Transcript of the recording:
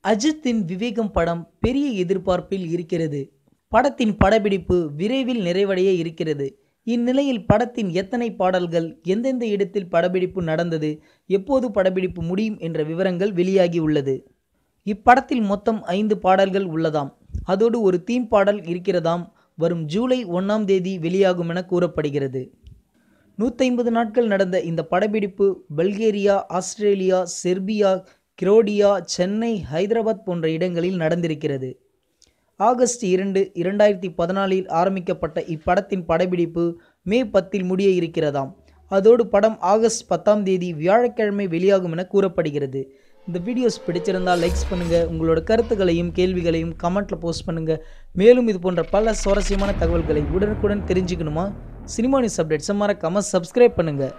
அஜித்தின் விவேகம் படம் பெரிய எதிர்பார்ப்பில் இருக்கிறது. படத்தின் படப்பிடிப்பு விரைவில் நிறைவடைய இருக்கிறது. இந்நிலையில் படத்தின் எத்தனை பாடல்கள், எந்தெந்த இடத்தில் படப்பிடிப்பு நடந்தது, எப்போது படப்பிடிப்பு முடியும் என்ற விவரங்கள் வெளியாகி உள்ளது. இப்படத்தில் மொத்தம் 5 பாடல்கள் உள்ளதாம். அதோடு ஒரு தீம் பாடல் இருக்கிறதாம். வரும் ஜூலை 1ஆம் தேதி வெளியாகும் என கூறப்படுகிறது. 150 நாட்கள் நடந்த இந்த படப்பிடிப்பு Bulgaria, Australia, Serbia, Croatia, Chennai, Hyderabad போன்ற இடங்களில் நடந்திருக்கிறது. ஆகஸ்ட் 2, 2014இல் ஆரம்பிக்கப்பட்ட இப்படத்தின் படப்பிடிப்பு மே 10இல் முடிய இருக்கிறதாம். அதோடு படம் ஆகஸ்ட் 10ஆம் தேதி வியாழக்கிழமை வெளியாகும் என கூறப்படுகிறது. இந்த வீடியோஸ் பிடிச்சிருந்தால் லைக்ஸ் பண்ணுங்கள். உங்களோட கருத்துக்களையும் கேள்விகளையும் கமெண்ட்டில் போஸ்ட் பண்ணுங்கள். மேலும் இது போன்ற பல சுவாரஸ்யமான தகவல்களை உடனுக்குடன் தெரிஞ்சுக்கணுமா? சினிமா நியூஸ் அப்டேட்ஸை மறக்காமல் சப்ஸ்கிரைப் பண்ணுங்கள்.